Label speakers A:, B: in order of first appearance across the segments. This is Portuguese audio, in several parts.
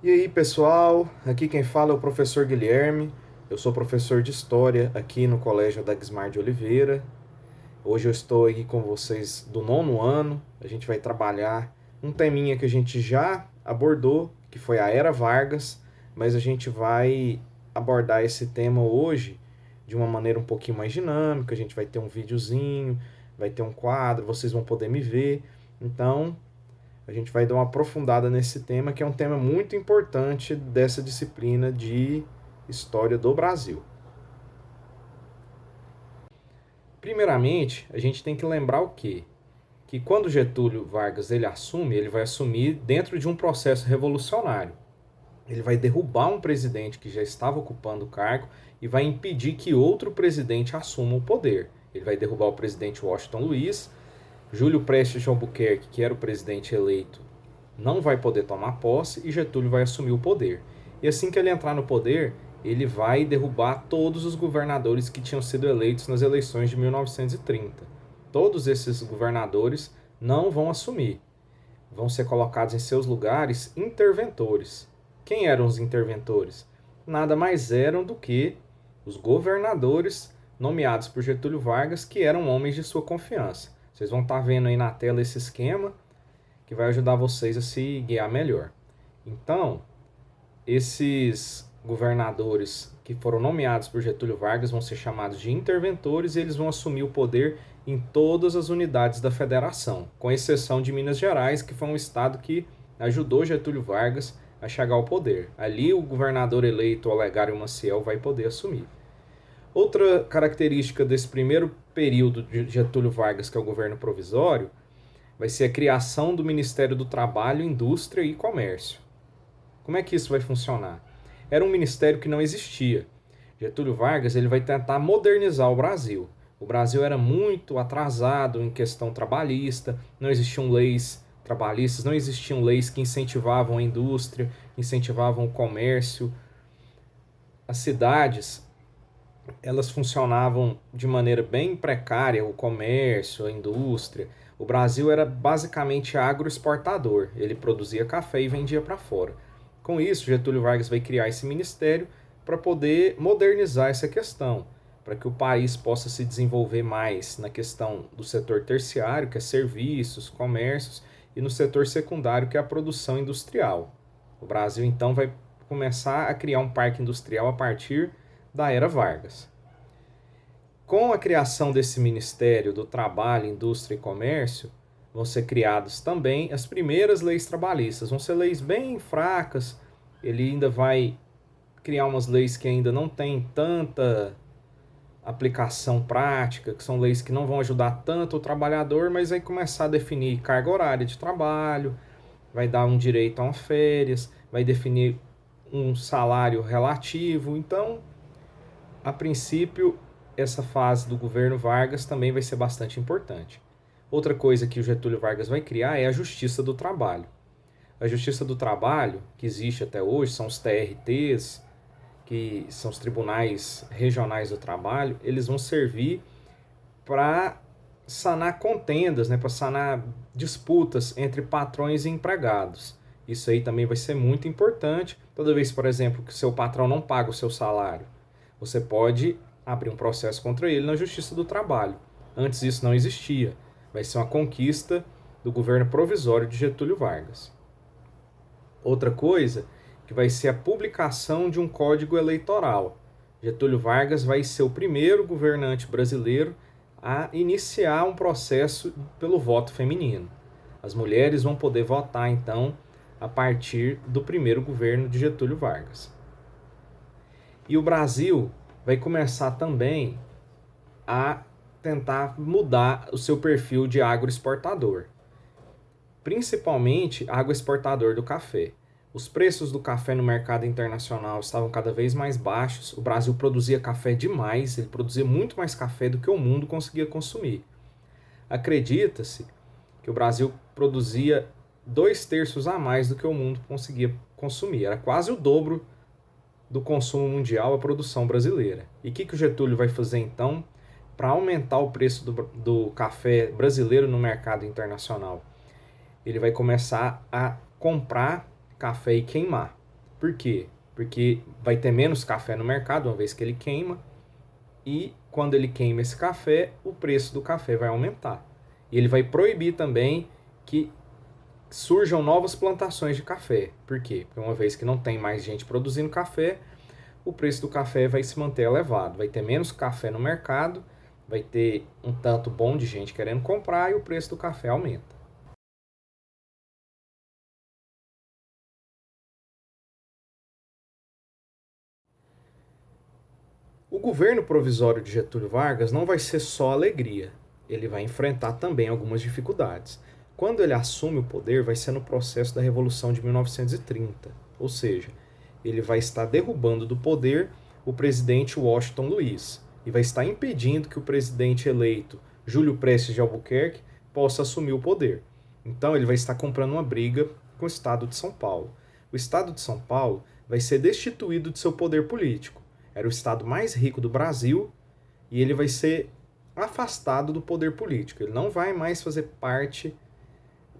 A: E aí, pessoal? Aqui quem fala é o professor Guilherme. Eu sou professor de História aqui no Colégio Adagsmar de Oliveira. Hoje eu estou aqui com vocês do nono ano. A gente vai trabalhar um teminha que a gente já abordou, que foi a Era Vargas, mas a gente vai abordar esse tema hoje de uma maneira um pouquinho mais dinâmica. A gente vai ter um videozinho, vai ter um quadro, vocês vão poder me ver. Então, a gente vai dar uma aprofundada nesse tema, que é um tema muito importante dessa disciplina de História do Brasil. Primeiramente, a gente tem que lembrar o quê? Que quando Getúlio Vargas ele assume, ele vai assumir dentro de um processo revolucionário. Ele vai derrubar um presidente que já estava ocupando o cargo e vai impedir que outro presidente assuma o poder. Ele vai derrubar o presidente Washington Luiz, Júlio Prestes de Albuquerque, que era o presidente eleito, não vai poder tomar posse e Getúlio vai assumir o poder. E assim que ele entrar no poder, ele vai derrubar todos os governadores que tinham sido eleitos nas eleições de 1930. Todos esses governadores não vão assumir. Vão ser colocados em seus lugares interventores. Quem eram os interventores? Nada mais eram do que os governadores nomeados por Getúlio Vargas, que eram homens de sua confiança. Vocês vão estar vendo aí na tela esse esquema que vai ajudar vocês a se guiar melhor. Então, esses governadores que foram nomeados por Getúlio Vargas vão ser chamados de interventores e eles vão assumir o poder em todas as unidades da federação, com exceção de Minas Gerais, que foi um estado que ajudou Getúlio Vargas a chegar ao poder. Ali o governador eleito Olegário Maciel vai poder assumir. Outra característica desse primeiro período de Getúlio Vargas, que é o governo provisório, vai ser a criação do Ministério do Trabalho, Indústria e Comércio. Como é que isso vai funcionar? Era um ministério que não existia. Getúlio Vargas ele vai tentar modernizar o Brasil. O Brasil era muito atrasado em questão trabalhista, não existiam leis trabalhistas, não existiam leis que incentivavam a indústria, incentivavam o comércio. As cidades elas funcionavam de maneira bem precária, o comércio, a indústria. O Brasil era basicamente agroexportador, ele produzia café e vendia para fora. Com isso, Getúlio Vargas vai criar esse ministério para poder modernizar essa questão, para que o país possa se desenvolver mais na questão do setor terciário, que é serviços, comércios, e no setor secundário, que é a produção industrial. O Brasil, então, vai começar a criar um parque industrial a partir da Era Vargas. Com a criação desse Ministério do Trabalho, Indústria e Comércio, vão ser criadas também as primeiras leis trabalhistas. Vão ser leis bem fracas, ele ainda vai criar umas leis que ainda não têm tanta aplicação prática, que são leis que não vão ajudar tanto o trabalhador, mas vai começar a definir carga horária de trabalho, vai dar um direito a férias, vai definir um salário relativo. Então, a princípio, essa fase do governo Vargas também vai ser bastante importante. Outra coisa que o Getúlio Vargas vai criar é a Justiça do Trabalho. A Justiça do Trabalho, que existe até hoje, são os TRTs, que são os Tribunais Regionais do Trabalho, eles vão servir para sanar contendas, né, para sanar disputas entre patrões e empregados. Isso aí também vai ser muito importante. Toda vez, por exemplo, que o seu patrão não paga o seu salário, você pode abrir um processo contra ele na Justiça do Trabalho. Antes isso não existia. Vai ser uma conquista do governo provisório de Getúlio Vargas. Outra coisa que vai ser a publicação de um código eleitoral. Getúlio Vargas vai ser o primeiro governante brasileiro a iniciar um processo pelo voto feminino. As mulheres vão poder votar, então, a partir do primeiro governo de Getúlio Vargas. E o Brasil vai começar também a tentar mudar o seu perfil de agroexportador, principalmente agroexportador do café. Os preços do café no mercado internacional estavam cada vez mais baixos. O Brasil produzia café demais, ele produzia muito mais café do que o mundo conseguia consumir. Acredita-se que o Brasil produzia 2/3 a mais do que o mundo conseguia consumir. Era quase o dobro do consumo mundial a produção brasileira. E o que o Getúlio vai fazer então para aumentar o preço do café brasileiro no mercado internacional? Ele vai começar a comprar café e queimar. Por quê? Porque vai ter menos café no mercado, uma vez que ele queima, e quando ele queima esse café, o preço do café vai aumentar. E ele vai proibir também que surjam novas plantações de café. Por quê? Porque uma vez que não tem mais gente produzindo café, o preço do café vai se manter elevado. Vai ter menos café no mercado, vai ter um tanto bom de gente querendo comprar e o preço do café aumenta. O governo provisório de Getúlio Vargas não vai ser só alegria, ele vai enfrentar também algumas dificuldades. Quando ele assume o poder, vai ser no processo da Revolução de 1930, ou seja, ele vai estar derrubando do poder o presidente Washington Luiz e vai estar impedindo que o presidente eleito Júlio Prestes de Albuquerque possa assumir o poder. Então ele vai estar comprando uma briga com o estado de São Paulo. O estado de São Paulo vai ser destituído de seu poder político. Era o estado mais rico do Brasil e ele vai ser afastado do poder político. Ele não vai mais fazer parte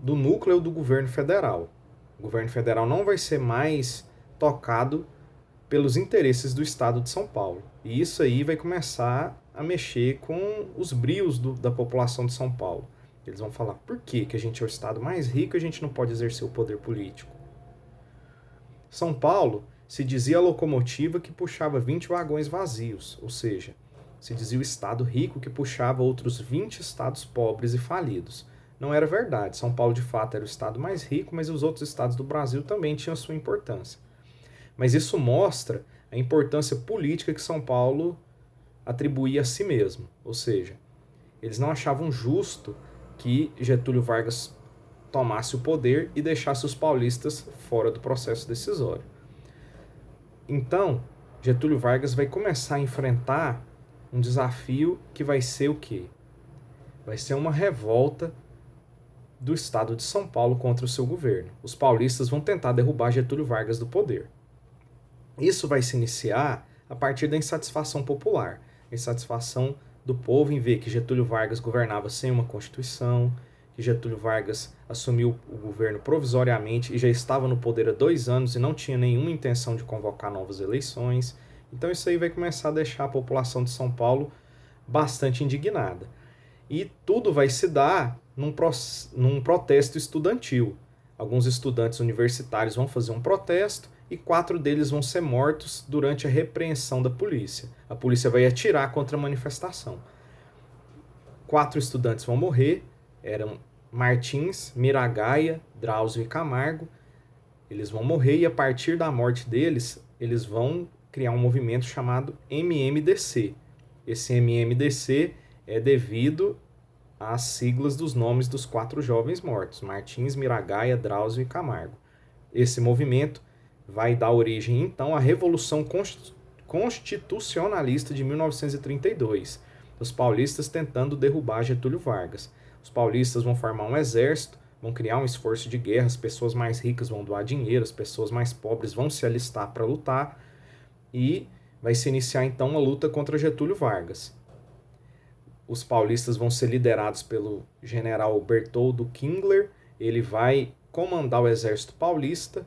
A: do núcleo do governo federal. O governo federal não vai ser mais tocado pelos interesses do estado de São Paulo. E isso aí vai começar a mexer com os brios da população de São Paulo. Eles vão falar, por que a gente é o estado mais rico e a gente não pode exercer o poder político? São Paulo se dizia a locomotiva que puxava 20 vagões vazios, ou seja, se dizia o estado rico que puxava outros 20 estados pobres e falidos. Não era verdade, São Paulo de fato era o estado mais rico, mas os outros estados do Brasil também tinham sua importância. Mas isso mostra a importância política que São Paulo atribuía a si mesmo, ou seja, eles não achavam justo que Getúlio Vargas tomasse o poder e deixasse os paulistas fora do processo decisório. Então, Getúlio Vargas vai começar a enfrentar um desafio que vai ser o quê? Vai ser uma revolta do estado de São Paulo contra o seu governo. Os paulistas vão tentar derrubar Getúlio Vargas do poder. Isso vai se iniciar a partir da insatisfação popular, a insatisfação do povo em ver que Getúlio Vargas governava sem uma constituição, que Getúlio Vargas assumiu o governo provisoriamente e já estava no poder há 2 anos e não tinha nenhuma intenção de convocar novas eleições. Então isso aí vai começar a deixar a população de São Paulo bastante indignada. E tudo vai se dar num protesto estudantil. Alguns estudantes universitários vão fazer um protesto e 4 deles vão ser mortos durante a repreensão da polícia. A polícia vai atirar contra a manifestação. 4 estudantes vão morrer, eram Martins, Miragaia, Drauzio e Camargo. Eles vão morrer e a partir da morte deles, eles vão criar um movimento chamado MMDC. Esse MMDC é devido às siglas dos nomes dos 4 jovens mortos, Martins, Miragaia, Drauzio e Camargo. Esse movimento vai dar origem, então, à Revolução Constitucionalista de 1932, os paulistas tentando derrubar Getúlio Vargas. Os paulistas vão formar um exército, vão criar um esforço de guerra, as pessoas mais ricas vão doar dinheiro, as pessoas mais pobres vão se alistar para lutar e vai se iniciar, então, uma luta contra Getúlio Vargas. Os paulistas vão ser liderados pelo general Bertoldo Kingler, ele vai comandar o exército paulista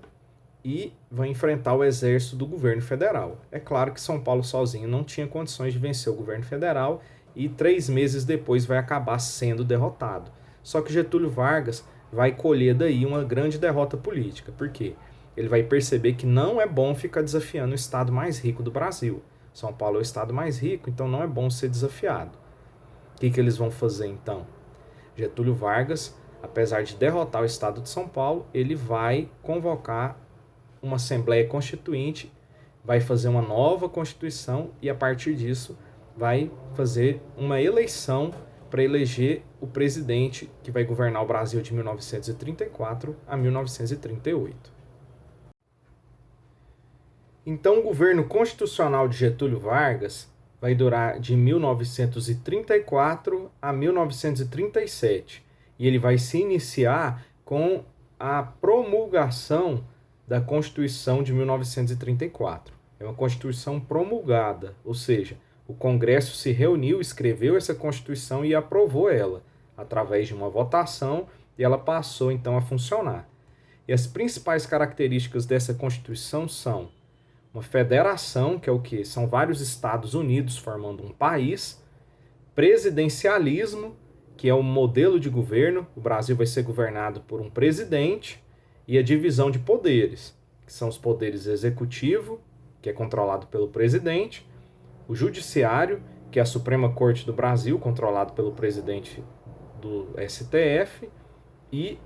A: e vai enfrentar o exército do governo federal. É claro que São Paulo sozinho não tinha condições de vencer o governo federal e 3 meses depois vai acabar sendo derrotado. Só que Getúlio Vargas vai colher daí uma grande derrota política. Por quê? Ele vai perceber que não é bom ficar desafiando o estado mais rico do Brasil. São Paulo é o estado mais rico, então não é bom ser desafiado. O que eles vão fazer então? Getúlio Vargas, apesar de derrotar o estado de São Paulo, ele vai convocar uma Assembleia Constituinte, vai fazer uma nova Constituição e a partir disso vai fazer uma eleição para eleger o presidente que vai governar o Brasil de 1934 a 1938. Então o governo constitucional de Getúlio Vargas vai durar de 1934 a 1937 e ele vai se iniciar com a promulgação da Constituição de 1934. É uma Constituição promulgada, ou seja, o Congresso se reuniu, escreveu essa Constituição e aprovou ela, através de uma votação, e ela passou então a funcionar. E as principais características dessa Constituição são uma federação, que é o quê? São vários Estados Unidos formando um país, presidencialismo, que é o modelo de governo, o Brasil vai ser governado por um presidente, e a divisão de poderes, que são os poderes executivo, que é controlado pelo presidente, o judiciário, que é a Suprema Corte do Brasil, controlado pelo presidente do STF, e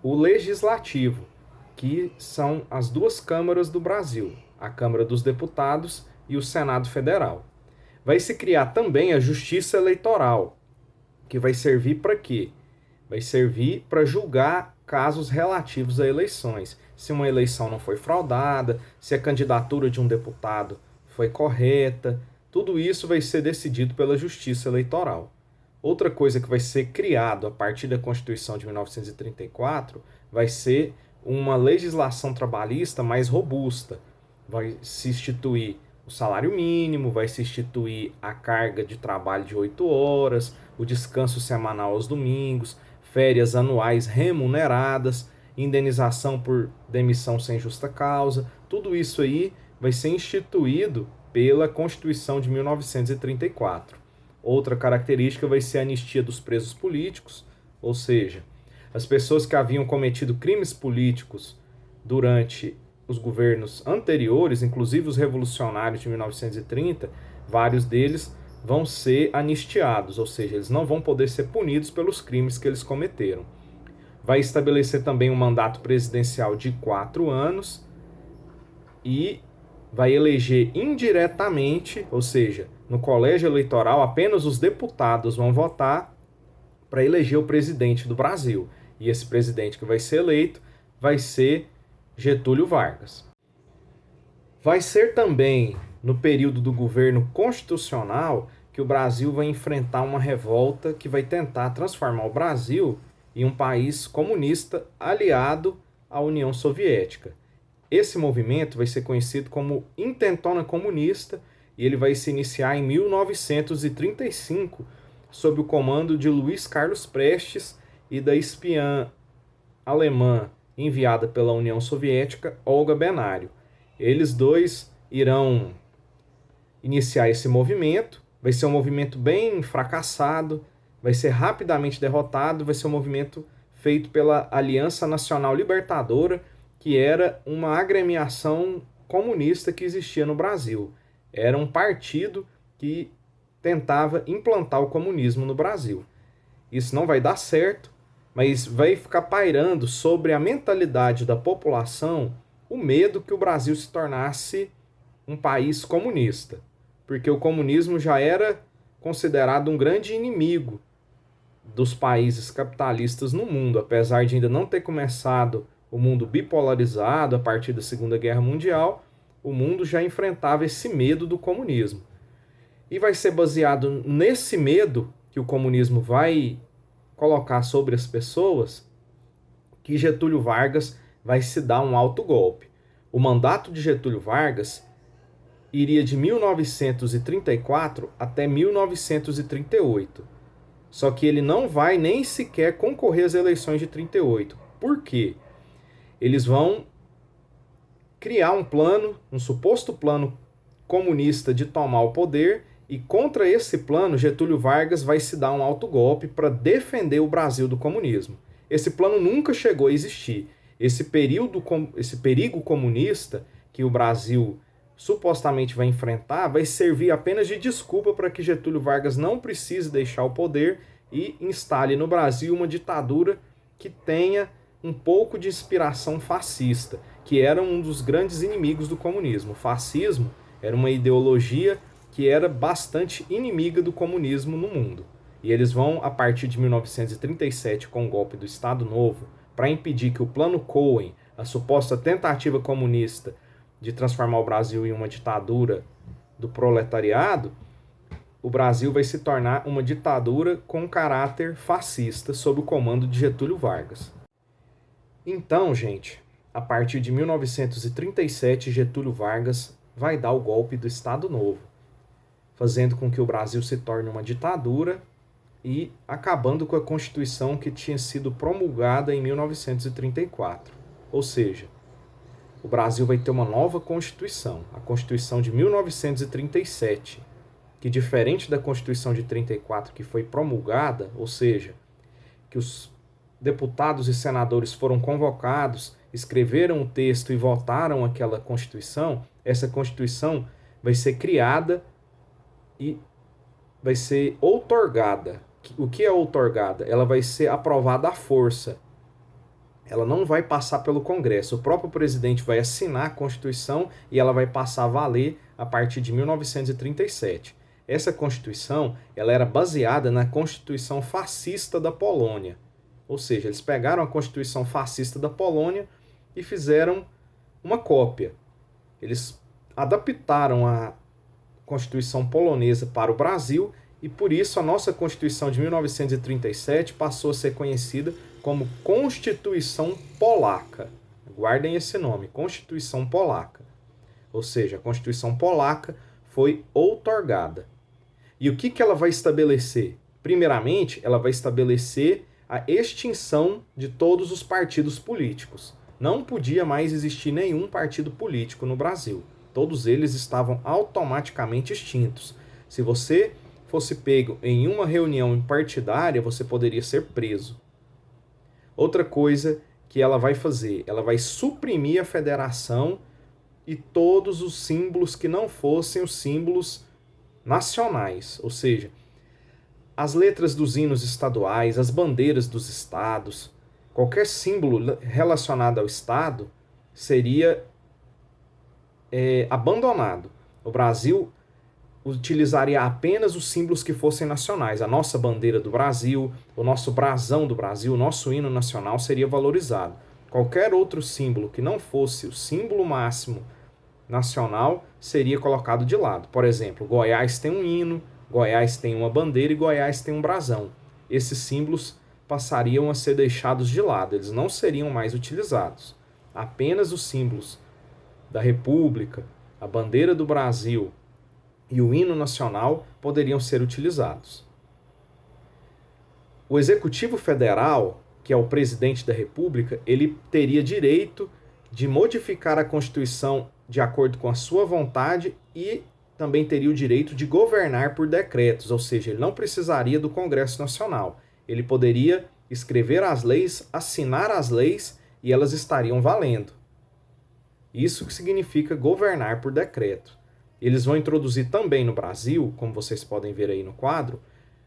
A: o legislativo, que são as duas câmaras do Brasil, a Câmara dos Deputados e o Senado Federal. Vai se criar também a Justiça Eleitoral, que vai servir para quê? Vai servir para julgar casos relativos a eleições. Se uma eleição não foi fraudada, se a candidatura de um deputado foi correta, tudo isso vai ser decidido pela Justiça Eleitoral. Outra coisa que vai ser criado a partir da Constituição de 1934 vai ser uma legislação trabalhista mais robusta. Vai se instituir o salário mínimo, vai se instituir a carga de trabalho de 8 horas, o descanso semanal aos domingos, férias anuais remuneradas, indenização por demissão sem justa causa. Tudo isso aí vai ser instituído pela Constituição de 1934. Outra característica vai ser a anistia dos presos políticos, ou seja, as pessoas que haviam cometido crimes políticos durante os governos anteriores, inclusive os revolucionários de 1930, vários deles vão ser anistiados, ou seja, eles não vão poder ser punidos pelos crimes que eles cometeram. Vai estabelecer também um mandato presidencial de 4 anos e vai eleger indiretamente, ou seja, no colégio eleitoral apenas os deputados vão votar para eleger o presidente do Brasil. E esse presidente que vai ser eleito vai ser Getúlio Vargas. Vai ser também no período do governo constitucional que o Brasil vai enfrentar uma revolta que vai tentar transformar o Brasil em um país comunista aliado à União Soviética. Esse movimento vai ser conhecido como Intentona Comunista e ele vai se iniciar em 1935 sob o comando de Luiz Carlos Prestes e da espiã alemã enviada pela União Soviética, Olga Benário. Eles dois irão iniciar esse movimento, vai ser um movimento bem fracassado, vai ser rapidamente derrotado, vai ser um movimento feito pela Aliança Nacional Libertadora, que era uma agremiação comunista que existia no Brasil. Era um partido que tentava implantar o comunismo no Brasil. Isso não vai dar certo, mas vai ficar pairando sobre a mentalidade da população o medo que o Brasil se tornasse um país comunista, porque o comunismo já era considerado um grande inimigo dos países capitalistas no mundo, apesar de ainda não ter começado o mundo bipolarizado a partir da Segunda Guerra Mundial, o mundo já enfrentava esse medo do comunismo. E vai ser baseado nesse medo que o comunismo vai colocar sobre as pessoas que Getúlio Vargas vai se dar um autogolpe. O mandato de Getúlio Vargas iria de 1934 até 1938. Só que ele não vai nem sequer concorrer às eleições de 38. Por quê? Eles vão criar um plano, um suposto plano comunista de tomar o poder, e contra esse plano Getúlio Vargas vai se dar um autogolpe para defender o Brasil do comunismo. Esse plano nunca chegou a existir. Esse perigo comunista que o Brasil supostamente vai enfrentar vai servir apenas de desculpa para que Getúlio Vargas não precise deixar o poder e instale no Brasil uma ditadura que tenha um pouco de inspiração fascista, que era um dos grandes inimigos do comunismo. O fascismo era uma ideologia que era bastante inimiga do comunismo no mundo. E eles vão, a partir de 1937, com o golpe do Estado Novo, para impedir que o Plano Cohen, a suposta tentativa comunista de transformar o Brasil em uma ditadura do proletariado, o Brasil vai se tornar uma ditadura com caráter fascista sob o comando de Getúlio Vargas. Então, gente, a partir de 1937, Getúlio Vargas vai dar o golpe do Estado Novo, fazendo com que o Brasil se torne uma ditadura e acabando com a Constituição que tinha sido promulgada em 1934. Ou seja, o Brasil vai ter uma nova Constituição, a Constituição de 1937, que diferente da Constituição de 34 que foi promulgada, ou seja, que os deputados e senadores foram convocados, escreveram o texto e votaram aquela Constituição, essa Constituição vai ser criada e vai ser outorgada. O que é outorgada? Ela vai ser aprovada à força. Ela não vai passar pelo Congresso. O próprio presidente vai assinar a Constituição e ela vai passar a valer a partir de 1937. Essa Constituição ela era baseada na Constituição fascista da Polônia. Ou seja, eles pegaram a Constituição fascista da Polônia e fizeram uma cópia. Eles adaptaram a Constituição polonesa para o Brasil e por isso a nossa Constituição de 1937 passou a ser conhecida como Constituição Polaca. Guardem esse nome, Constituição Polaca. Ou seja, a Constituição Polaca foi outorgada. E o que ela vai estabelecer? Primeiramente, ela vai estabelecer a extinção de todos os partidos políticos. Não podia mais existir nenhum partido político no Brasil. Todos eles estavam automaticamente extintos. Se você fosse pego em uma reunião partidária, você poderia ser preso. Outra coisa que ela vai fazer, ela vai suprimir a federação e todos os símbolos que não fossem os símbolos nacionais, ou seja, as letras dos hinos estaduais, as bandeiras dos estados, qualquer símbolo relacionado ao estado seria abandonado. O Brasil utilizaria apenas os símbolos que fossem nacionais. A nossa bandeira do Brasil, o nosso brasão do Brasil, o nosso hino nacional seria valorizado. Qualquer outro símbolo que não fosse o símbolo máximo nacional seria colocado de lado. Por exemplo, Goiás tem um hino, Goiás tem uma bandeira e Goiás tem um brasão. Esses símbolos passariam a ser deixados de lado, eles não seriam mais utilizados. Apenas os símbolos da República, a bandeira do Brasil e o hino nacional poderiam ser utilizados. O Executivo Federal, que é o presidente da República, ele teria direito de modificar a Constituição de acordo com a sua vontade e também teria o direito de governar por decretos, ou seja, ele não precisaria do Congresso Nacional. Ele poderia escrever as leis, assinar as leis e elas estariam valendo. Isso que significa governar por decreto. Eles vão introduzir também no Brasil, como vocês podem ver aí no quadro,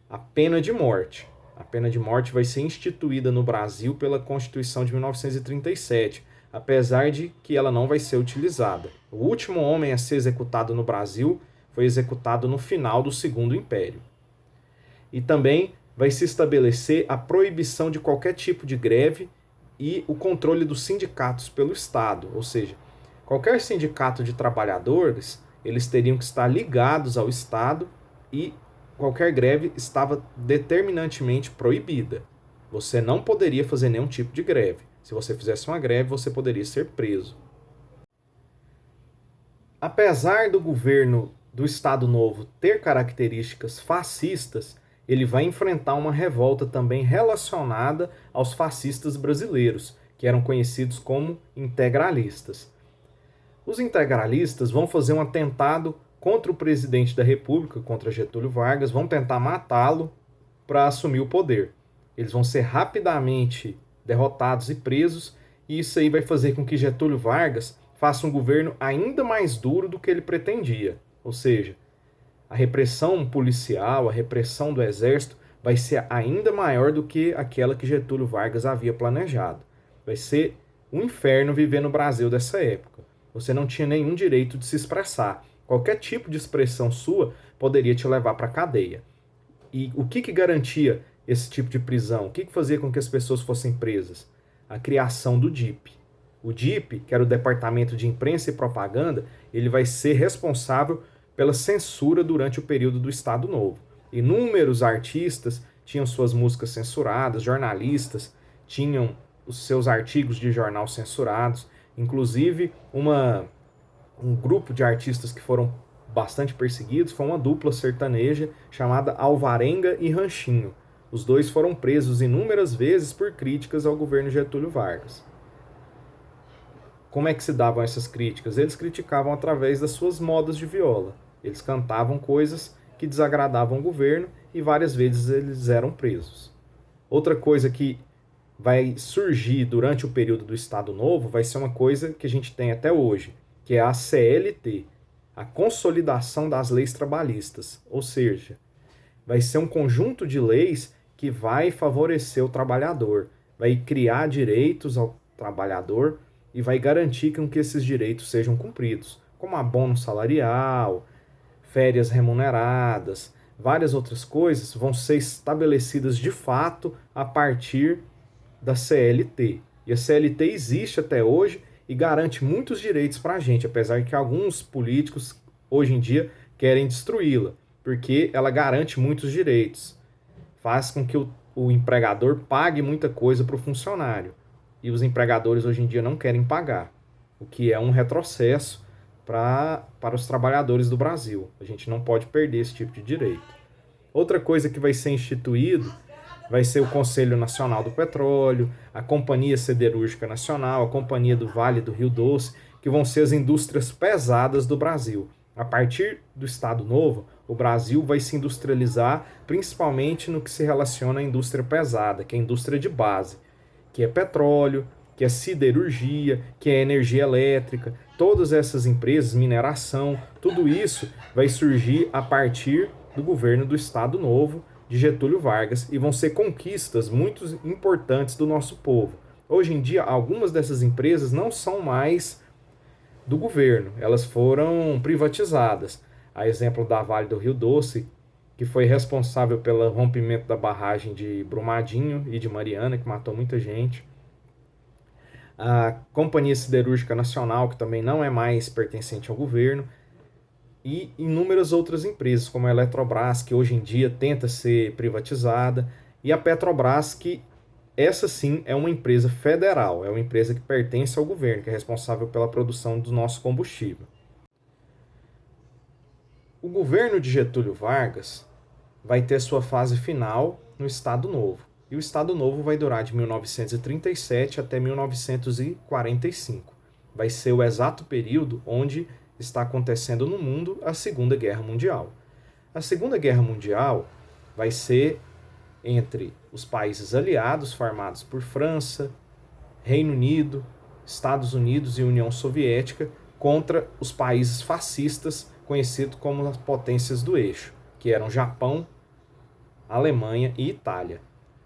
A: a pena de morte. A pena de morte vai ser instituída no Brasil pela Constituição de 1937, apesar de que ela não vai ser utilizada. O último homem a ser executado no Brasil foi executado no final do Segundo Império. E também vai se estabelecer a proibição de qualquer tipo de greve e o controle dos sindicatos pelo Estado, ou seja, qualquer sindicato de trabalhadores, eles teriam que estar ligados ao Estado e qualquer greve estava determinantemente proibida. Você não poderia fazer nenhum tipo de greve. Se você fizesse uma greve, você poderia ser preso. Apesar do governo do Estado Novo ter características fascistas, ele vai enfrentar uma revolta também relacionada aos fascistas brasileiros, que eram conhecidos como integralistas. Os integralistas vão fazer um atentado contra o presidente da República, contra Getúlio Vargas, vão tentar matá-lo para assumir o poder. Eles vão ser rapidamente derrotados e presos, e isso aí vai fazer com que Getúlio Vargas faça um governo ainda mais duro do que ele pretendia. Ou seja, a repressão policial, a repressão do exército vai ser ainda maior do que aquela que Getúlio Vargas havia planejado. Vai ser um inferno viver no Brasil dessa época. Você não tinha nenhum direito de se expressar. Qualquer tipo de expressão sua poderia te levar para a cadeia. E o que garantia esse tipo de prisão? O que fazia com que as pessoas fossem presas? A criação do DIP. O DIP, que era o Departamento de Imprensa e Propaganda, ele vai ser responsável pela censura durante o período do Estado Novo. Inúmeros artistas tinham suas músicas censuradas, jornalistas tinham os seus artigos de jornal censurados, inclusive um grupo de artistas que foram bastante perseguidos foi uma dupla sertaneja chamada Alvarenga e Ranchinho. Os dois foram presos inúmeras vezes por críticas ao governo Getúlio Vargas. Como é que se davam essas críticas? Eles criticavam através das suas modas de viola. Eles cantavam coisas que desagradavam o governo e várias vezes eles eram presos. Outra coisa que vai surgir durante o período do Estado Novo vai ser uma coisa que a gente tem até hoje, que é a CLT, a Consolidação das Leis Trabalhistas. Ou seja, vai ser um conjunto de leis que vai favorecer o trabalhador, vai criar direitos ao trabalhador e vai garantir que esses direitos sejam cumpridos, como abono salarial, férias remuneradas, várias outras coisas vão ser estabelecidas de fato a partir da CLT. E a CLT existe até hoje e garante muitos direitos para a gente, apesar que alguns políticos hoje em dia querem destruí-la, porque ela garante muitos direitos. Faz com que o empregador pague muita coisa para o funcionário. E os empregadores hoje em dia não querem pagar, o que é um retrocesso para os trabalhadores do Brasil. A gente não pode perder esse tipo de direito. Outra coisa que vai ser instituído vai ser o Conselho Nacional do Petróleo, a Companhia Siderúrgica Nacional, a Companhia do Vale do Rio Doce, que vão ser as indústrias pesadas do Brasil. A partir do Estado Novo, o Brasil vai se industrializar principalmente no que se relaciona à indústria pesada, que é a indústria de base, que é petróleo, que é siderurgia, que é energia elétrica. Todas essas empresas, mineração, tudo isso vai surgir a partir do governo do Estado Novo, de Getúlio Vargas, e vão ser conquistas muito importantes do nosso povo. Hoje em dia, algumas dessas empresas não são mais do governo, elas foram privatizadas. A exemplo da Vale do Rio Doce, que foi responsável pelo rompimento da barragem de Brumadinho e de Mariana, que matou muita gente. A Companhia Siderúrgica Nacional, que também não é mais pertencente ao governo, e inúmeras outras empresas, como a Eletrobras, que hoje em dia tenta ser privatizada, e a Petrobras, que essa sim é uma empresa federal, é uma empresa que pertence ao governo, que é responsável pela produção do nosso combustível. O governo de Getúlio Vargas vai ter sua fase final no Estado Novo. E o Estado Novo vai durar de 1937 até 1945. Vai ser o exato período onde está acontecendo no mundo a Segunda Guerra Mundial. A Segunda Guerra Mundial vai ser entre os países aliados formados por França, Reino Unido, Estados Unidos e União Soviética contra os países fascistas conhecidos como as potências do eixo, que eram Japão, Alemanha e Itália.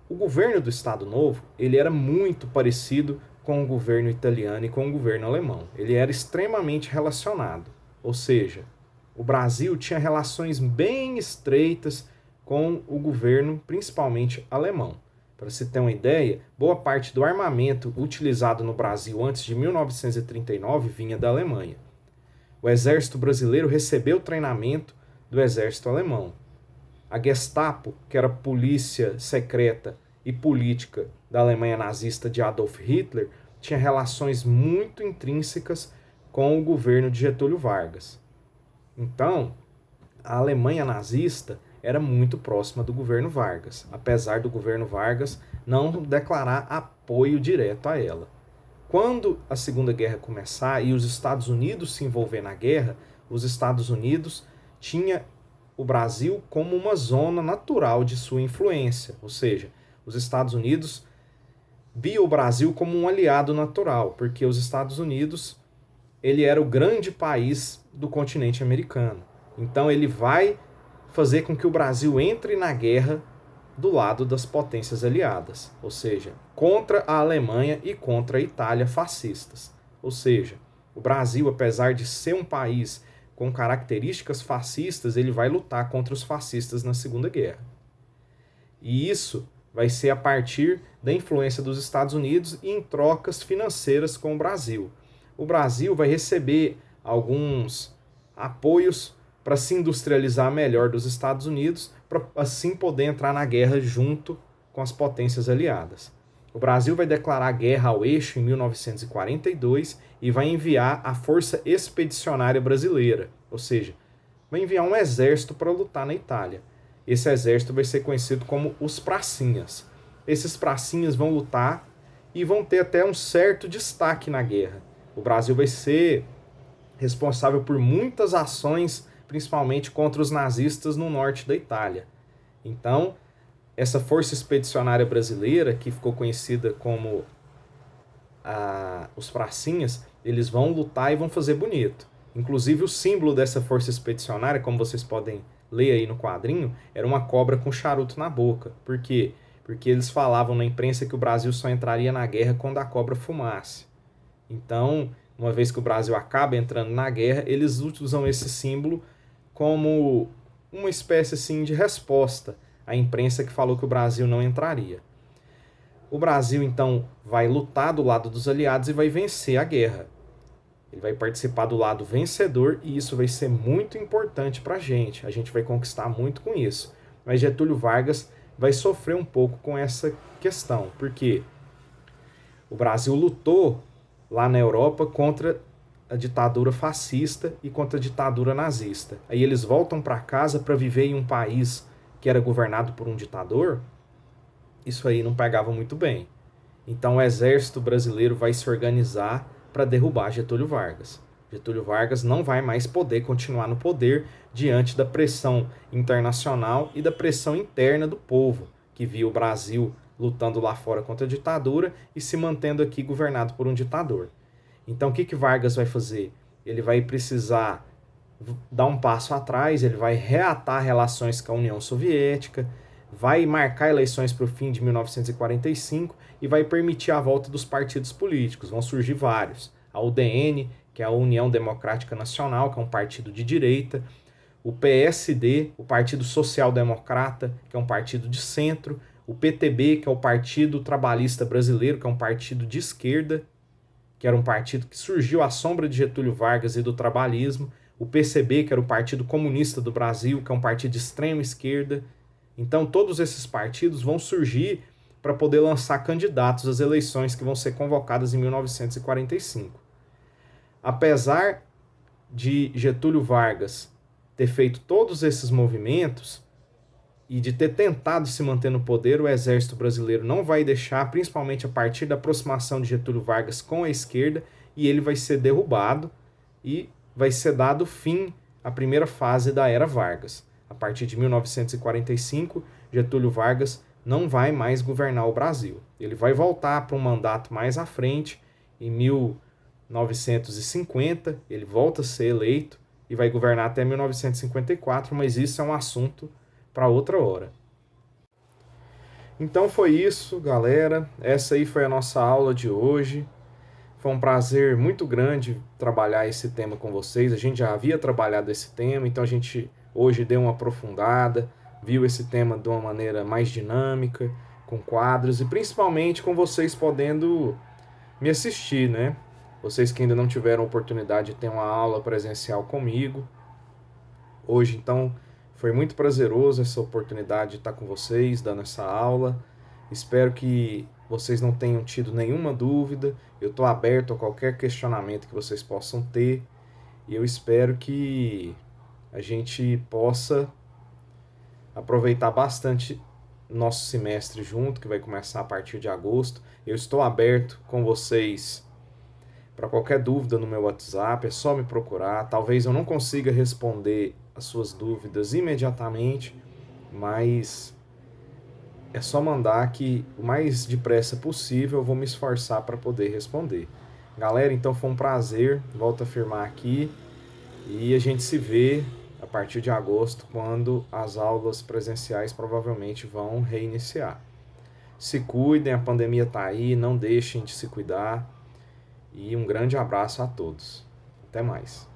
A: O governo do Estado Novo, ele era muito parecido com o governo italiano e com o governo alemão. Ele era extremamente relacionado, ou seja, o Brasil tinha relações bem estreitas com o governo, principalmente alemão. Para se ter uma ideia, boa parte do armamento utilizado no Brasil antes de 1939 vinha da Alemanha. O exército brasileiro recebeu treinamento do exército alemão. A Gestapo, que era a polícia secreta e política da Alemanha nazista de Adolf Hitler, tinha relações muito intrínsecas com o governo de Getúlio Vargas. Então, a Alemanha nazista era muito próxima do governo Vargas, apesar do governo Vargas não declarar apoio direto a ela. Quando a Segunda Guerra começar e os Estados Unidos se envolver na guerra, os Estados Unidos tinha o Brasil como uma zona natural de sua influência, ou seja, os Estados Unidos via o Brasil como um aliado natural, porque os Estados Unidos ele era o grande país do continente americano. Então ele vai fazer com que o Brasil entre na guerra do lado das potências aliadas, ou seja, contra a Alemanha e contra a Itália fascistas. Ou seja, o Brasil, apesar de ser um país com características fascistas, ele vai lutar contra os fascistas na Segunda Guerra. E isso vai ser a partir da influência dos Estados Unidos e em trocas financeiras com o Brasil. O Brasil vai receber alguns apoios para se industrializar melhor dos Estados Unidos, para assim poder entrar na guerra junto com as potências aliadas. O Brasil vai declarar guerra ao eixo em 1942 e vai enviar a Força Expedicionária Brasileira, ou seja, vai enviar um exército para lutar na Itália. Esse exército vai ser conhecido como os pracinhas. Esses pracinhas vão lutar e vão ter até um certo destaque na guerra. O Brasil vai ser responsável por muitas ações, principalmente contra os nazistas no norte da Itália. Então, essa força expedicionária brasileira, que ficou conhecida como os pracinhas, eles vão lutar e vão fazer bonito. Inclusive o símbolo dessa força expedicionária, como vocês podem ler aí no quadrinho, era uma cobra com charuto na boca. Por quê? Porque eles falavam na imprensa que o Brasil só entraria na guerra quando a cobra fumasse. Então, uma vez que o Brasil acaba entrando na guerra, eles usam esse símbolo como uma espécie assim, de resposta à imprensa que falou que o Brasil não entraria. O Brasil, então, vai lutar do lado dos aliados e vai vencer a guerra. Ele vai participar do lado vencedor e isso vai ser muito importante para a gente. A gente vai conquistar muito com isso. Mas Getúlio Vargas vai sofrer um pouco com essa questão, porque o Brasil lutou lá na Europa contra a ditadura fascista e contra a ditadura nazista. Aí eles voltam para casa para viver em um país que era governado por um ditador. Isso aí não pegava muito bem. Então o exército brasileiro vai se organizar para derrubar Getúlio Vargas. Getúlio Vargas não vai mais poder continuar no poder diante da pressão internacional e da pressão interna do povo, que via o Brasil lutando lá fora contra a ditadura e se mantendo aqui governado por um ditador. Então o que Vargas vai fazer? Ele vai precisar dar um passo atrás, ele vai reatar relações com a União Soviética, vai marcar eleições para o fim de 1945 e vai permitir a volta dos partidos políticos. Vão surgir vários. A UDN, que é a União Democrática Nacional, que é um partido de direita. O PSD, o Partido Social Democrata, que é um partido de centro. O PTB, que é o Partido Trabalhista Brasileiro, que é um partido de esquerda, que era um partido que surgiu à sombra de Getúlio Vargas e do trabalhismo. O PCB, que era o Partido Comunista do Brasil, que é um partido de extrema esquerda. Então, todos esses partidos vão surgir para poder lançar candidatos às eleições que vão ser convocadas em 1945. Apesar de Getúlio Vargas ter feito todos esses movimentos e de ter tentado se manter no poder, o exército brasileiro não vai deixar, principalmente a partir da aproximação de Getúlio Vargas com a esquerda, e ele vai ser derrubado e vai ser dado fim à primeira fase da Era Vargas. A partir de 1945, Getúlio Vargas não vai mais governar o Brasil. Ele vai voltar para um mandato mais à frente, em 1950, ele volta a ser eleito e vai governar até 1954, mas isso é um assunto para outra hora. Então foi isso, galera. Essa aí foi a nossa aula de hoje. Foi um prazer muito grande trabalhar esse tema com vocês. A gente já havia trabalhado esse tema, então a gente hoje deu uma aprofundada, viu esse tema de uma maneira mais dinâmica, com quadros e principalmente com vocês podendo me assistir, né? Vocês que ainda não tiveram oportunidade de ter uma aula presencial comigo. Hoje, então, foi muito prazeroso essa oportunidade de estar com vocês, dando essa aula. Espero que vocês não tenham tido nenhuma dúvida. Eu estou aberto a qualquer questionamento que vocês possam ter. E eu espero que a gente possa aproveitar bastante nosso semestre junto, que vai começar a partir de agosto. Eu estou aberto com vocês para qualquer dúvida no meu WhatsApp, é só me procurar. Talvez eu não consiga responder as suas dúvidas imediatamente, mas é só mandar que o mais depressa possível eu vou me esforçar para poder responder. Galera, então foi um prazer, volto a afirmar aqui, e a gente se vê a partir de agosto, quando as aulas presenciais provavelmente vão reiniciar. Se cuidem, a pandemia está aí, não deixem de se cuidar. E um grande abraço a todos. Até mais.